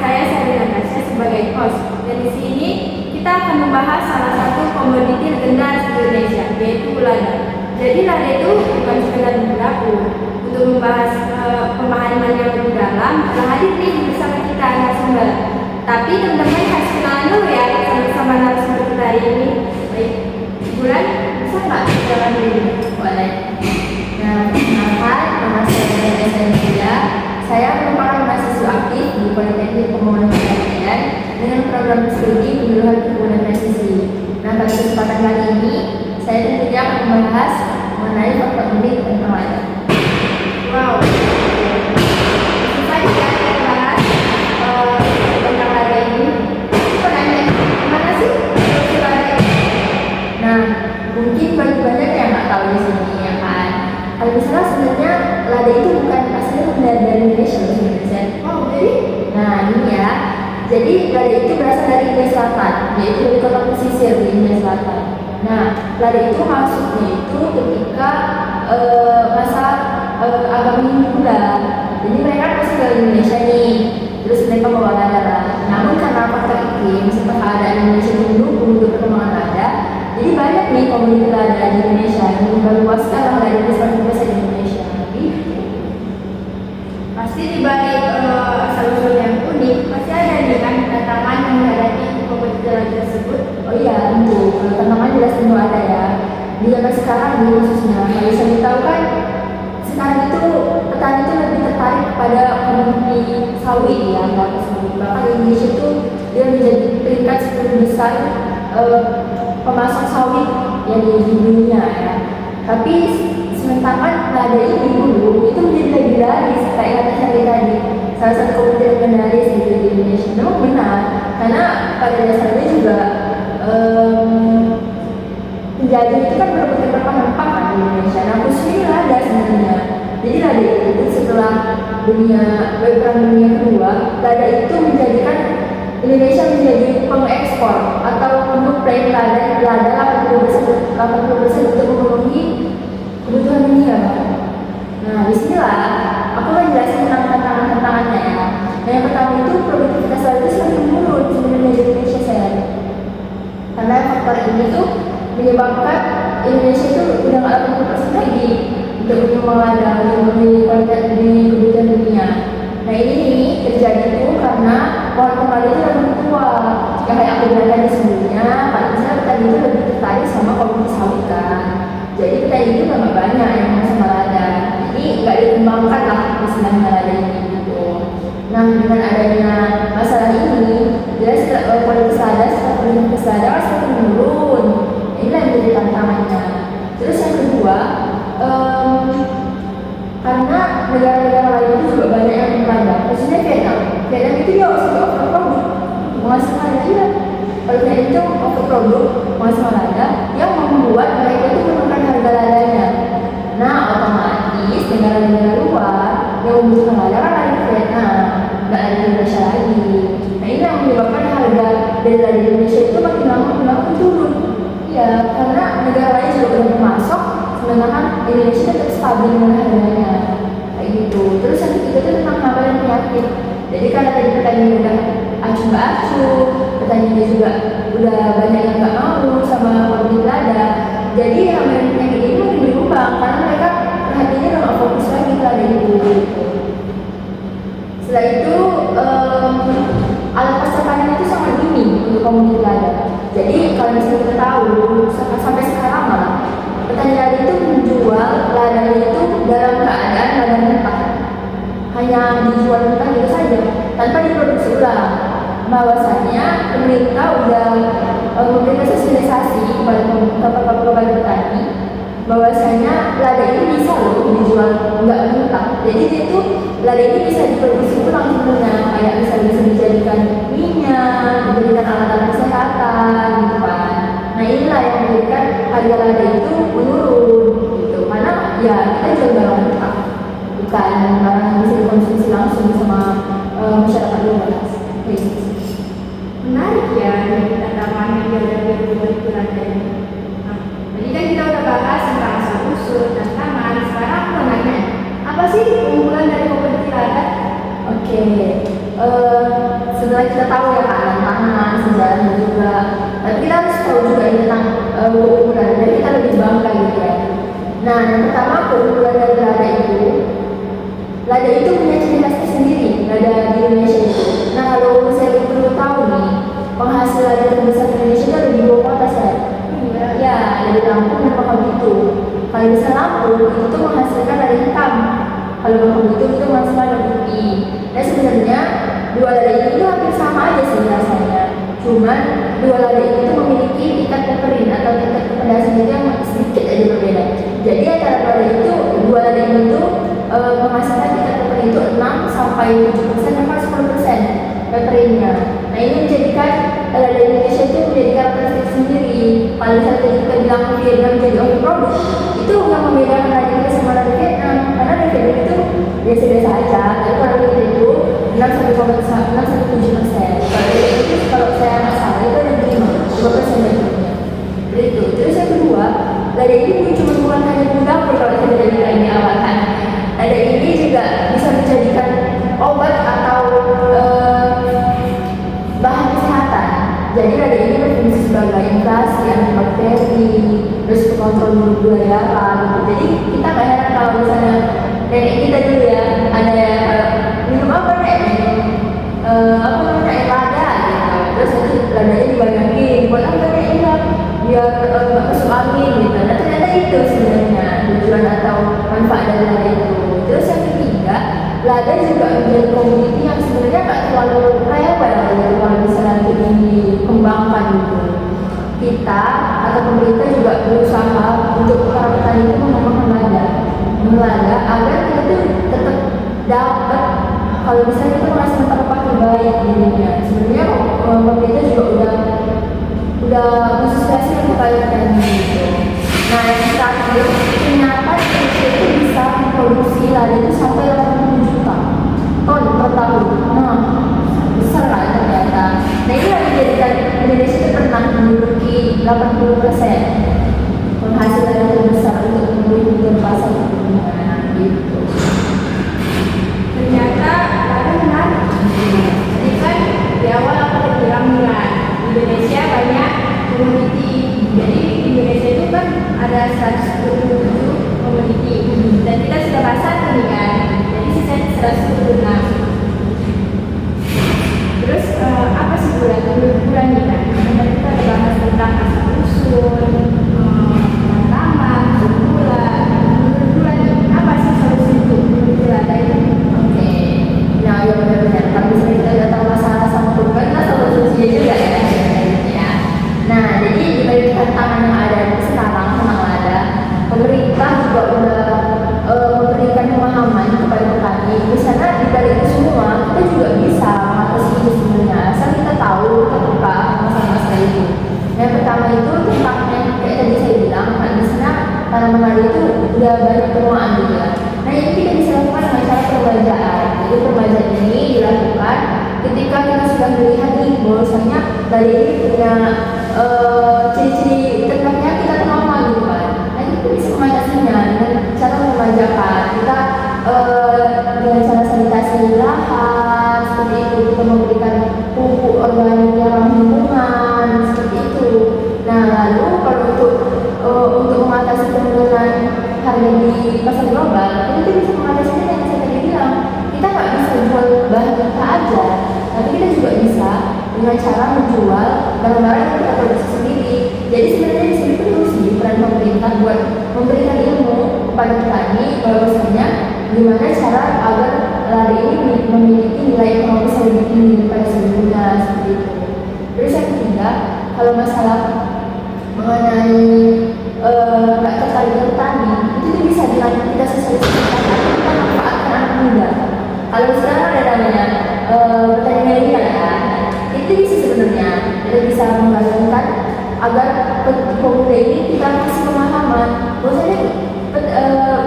saya Sari Natasha sebagai host. Dan di sini kita akan membahas salah satu komoditi legendaris di Indonesia, yaitu lada. Jadi lada itu bukan sekedar bumbu dapur. Untuk membahas pemahaman yang lebih dalam, telah hadir nih bersama kita narasumber. Tapi teman-teman harus kenalan dulu ya sama narasumber kita hari ini. Baik, Bulan, bisa nggak kenalan dulu? Boleh. Nah, perkenalkan, nama saya Natasha. Saya merupakan mahasiswa aktif di Politeknik Pembangunan Pertanian dengan program studi Penyuluhan Perkebunan Presisi. Nah, pada kesempatan kali ini, saya tentunya akan membahas mengenai fakta unik tentang lada. Wow, langsung saja kita bahas tentang lada ini. Aku nanya, gimana sih produksi lada ini? Nah, mungkin banyak yang nggak tahu di sini ya kan. Kalau misalnya sebenarnya lada itu bukan aslinya dari Indonesia loh sebenarnya. Oh, jadi? Nah, ini ya. Jadi lada itu berasal dari India Selatan, yaitu dari kota pesisir di India Selatan. Nah, lada itu masuknya itu ketika masa agama Hindu lah. Jadi mereka masih dari Indonesia nih, terus mereka bawa lada lah. Namun karena faktor iklim serta keadaan Indonesia itu mendukung untuk perkembangan lada, jadi banyak nih komoditi lada di Indonesia yang menyebarluaskan lada di besar di Indonesia. Pasti di balik asal-usul yang unik, pasti ada nih kan tantangan yang menghadapi komoditi lada tersebut. Oh iya, tentu. Tantangan jelas tentu ada ya. Di zaman sekarang nih khususnya, kalau bisa tahu kan, sekarang itu petani itu lebih tertarik pada komoditi sawit ya, kelapa sawit. Bahkan Indonesia itu dia menjadi peringkat 10 besar pemasok sawit yang di dunia ya. Tapi sementara lada ini dulu itu menjadi legendaris kayak kata saya tadi, salah satu komoditi legendaris di Indonesia. Memang benar, karena pada dasarnya juga penjajah itu kan berebut rempah-rempah kan di Indonesia. Nah, khususnya lada sebenarnya. Jadi lada itu setelah perang dunia kedua, lada itu menjadikan Indonesia menjadi pengekspor atau penyuplai lada 80% untuk memenuhi kebutuhan dunia. Nah, disinilah aku akan jelasin tentang tantangannya ya. Nah, yang pertama itu produktivitas lada itu semakin menurun sebenarnya di Indonesia saya. Karena faktor ini tuh menyebabkan Indonesia itu udah nggak 80% lagi untuk menyumbang lada memenuhi kualitas di kebutuhan dunia. Nah, ini terjadi tuh karena pohon lada itu lebih tua. Yang kayak aku bilang tadi sebelumnya, kalau misalnya petani itu lebih tertarik sama komoditi sawit kan. Jadi petani itu nggak banyak yang mau sama lada. Jadi nggak dikembangkan lah istilahnya lada ini gitu. Nah, dengan adanya masalah ini, jelas kualitas lada semakin menurun. Inilah yang menjadi tantangannya. Terus yang kedua, karena negara-negara lain itu juga banyak yang melanda, khususnya Vietnam. Vietnam itu dia sudah overproduksi menghasilkan lada. Kalau Vietnam itu overproduksi menghasilkan lada, yang membuat mereka itu menurunkan harga ladanya. Nah, otomatis negara-negara luar yang membutuhkan lada kan ada di Vietnam, nggak ada di Indonesia lagi. Nah, ini yang menyebabkan harga dari lada di Indonesia itu makin lama turun. Ya, karena negara lain juga udah masuk, sementara Indonesia tetap stabil dengan harganya kayak gitu. Terus yang ketiga itu tentang hama dan penyakit. Jadi karena tadi petani udah acuh-acuh, petani juga udah banyak yang nggak mau sama komoditi lada. Jadi hama dan penyakit ini makin berubah karena mereka perhatiannya nggak fokus lagi ke lada itu. Setelah itu alat pasca panen itu sangat minim untuk komoditi lada. Jadi kalau misalnya kita tahu sampai sekarang malah petani lada itu menjual ladanya itu dalam keadaan lada mentah, hanya dijual mentah gitu saja tanpa diproduksi ulang. Bahwasanya pemerintah udah memberikan sosialisasi kepada petani bahwasanya lada ini bisa loh dijual nggak mentah. Jadi itu lada ini bisa diproduksi ulang sebenarnya, kayak bisa dijadikan minyak, dijadikan alat-alat kesehatan gitu kan. Nah, inilah yang menjadikan harga lada itu menurun gitu. Karena ya kita jual barang mentah, bukan barang yang bisa dikonsumsi langsung sama masyarakat luas. Menarik ya dari tantangan yang dihadapi komoditi lada ini. Nah, tadi kan kita udah bahas tentang asal-usul, tantangan. Sekarang aku mau nanya, apa sih keunggulan dari komoditi lada? Oke, sebenarnya kita tahu ya kan tantangan sejarahnya juga, tapi kita harus tahu juga ini tentang keunggulan dan kita lebih bangga gitu ya. Nah, yang pertama keunggulan dari lada itu punya ciri khasnya sendiri, lada di Indonesia itu. Nah, kalau saya perlu tahu nih, penghasil lada terbesar di Indonesia itu ada di dua kota saya. Ya, ada di Lampung dan Bangka-Belitung. Kalau misalnya Lampung itu menghasilkan lada hitam, kalau Bangka-Belitung itu menghasilkan lada putih. Nah, sebenarnya dua lada ini itu hampir sama aja sih rasanya. Cuman dua lada ini itu memiliki tingkat peperin atau tingkat kepedasan itu yang sedikit aja berbeda. Jadi antara lada itu dua lada ini itu menghasilkan tingkat peperin itu 6 sampai 7% sampai 10% peperinnya. Nah, ini menjadikan lada Indonesia itu menjadi karakteristik sendiri. Kalau misalnya kita bilang Vietnam menjadi overproduct, itu yang membedakan lada kita sama lada Vietnam. Karena lada Vietnam itu biasa-biasa aja, tapi kalau kita itu 6-7%. Kalau saya nggak salah itu ada 5% dagingnya. Itu. Terus yang kedua, lada ini bukan hanya bumbu dapur kalau kita dari ini awal kan. Lada ini juga bisa dijadikan obat atau bahan kesehatan. Jadi lada ini berfungsi sebagai inflasi, antibakteri, terus kontrol gula darah. Jadi kita nggak heran kalau misalnya nenek kita dulu ya ada minum apa nek? Apa namanya air lada gitu. Terus nanti ladanya dibanyakin buat apa nek ya? Biar nggak masuk angin gitu. Nah ternyata itu sebenarnya tujuan atau manfaat dari lada itu. Terus yang ketiga, lada juga menjadi komoditi yang sebenarnya nggak terlalu rewel gitu kalau misalnya dikembangkan gitu. Kita atau pemerintah juga berusaha untuk para petani itu mengembangkan lada agar kita tuh tetap dapat kalau misalnya kita menghasilkan paruh terbaik di dunia. Sebenarnya pemerintah juga udah mensuksesi upaya petani gitu. Nah yang terakhir, ternyata Indonesia itu bisa memproduksi lada itu sampai 80 juta ton per tahun. Nah besar kan ternyata. Nah ini yang menjadikan Indonesia itu pernah menduduki 80% penghasilan yang terbesar untuk memenuhi kebutuhan pasar dunia gitu. Ternyata lada menarik. Jadi kan di awal aku udah bilang kan Indonesia banyak komoditi. Jadi di Indonesia itu kan ada 127 komoditi dan kita sudah bahas ini kan. Jadi sisanya 126. Terus apa sih bulan ini kan? Kita ada bahas tentang asal usul, tantangan, bulan ini apa sih solusi untuk bulan ini? Oke. Nah ya benar-benar kalau misalnya kita udah tahu masalah sama perubahan, kita tahu solusinya juga ya. Nah jadi dibalik tantangan yang ada sekarang tentang lada, pemerintah juga udah memberikan pemahaman kepada petani. Misalnya dibalik itu semua kita juga bisa mengatasi itu sebenarnya asal kita tahu terbuka masalah-masalah itu. Yang pertama itu tentang yang kayak tadi saya bilang, misalnya tanaman lada itu udah banyak penuaan gitu ya. Nah ini kita bisa lakukan dengan cara permajaan. Jadi permajaan ini dilakukan ketika kita sudah melihat nih bahwasanya lada ini punya ciri-ciri tertentunya kita kenal gitu kan. Nah kita bisa mengatasinya dengan cara memajakan. Kita dengan cara sanitasi lahan seperti itu, kita memberikan pupuk organik yang ramah lingkungan seperti itu. Nah lalu kalau untuk mengatasi penurunan harga di pasar global, itu bisa mengatasinya yang saya tadi bilang. Kita nggak bisa jual bahan kita aja, tapi kita juga bisa dengan cara menjual barang-barang yang kita produksi sendiri. Jadi sebenarnya di sini perlu sih peran pemerintah buat memberikan ilmu kepada petani bahwasanya gimana cara agar lada ini memiliki nilai ekonomis yang lebih tinggi daripada sebelumnya seperti itu. Terus yang ketiga, kalau masalah mengenai nggak tertarik petani, itu tuh bisa kita sosialisasikan, kita manfaatkan anak muda. Kalau sekarang ada namanya petani milenial ya, itu bisa sebenarnya kita bisa membayangkan agar pemuda ini kita kasih pemahaman bahwasanya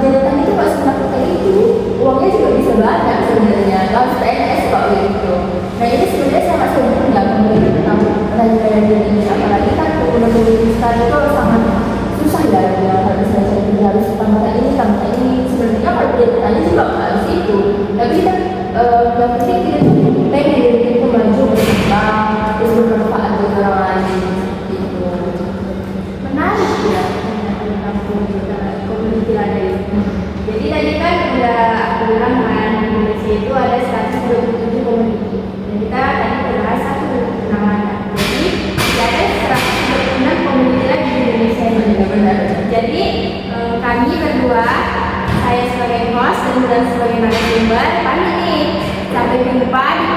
jadi petani itu nggak cuma petani itu, uangnya juga bisa banyak sebenarnya, nggak harus PNS kok gitu. Nah ini sebenarnya sangat seru ya memberi tentang petani ini, apalagi kan pemuda-pemudi sekarang itu sangat susah ya, kalau misalnya dia harus tambah ini sebenarnya kalau dia petani juga nggak harus itu, tapi kan yang penting kita tuh pengen jadi pemaju dan sebagai narasumber. Pamit nih. Sampai jumpa di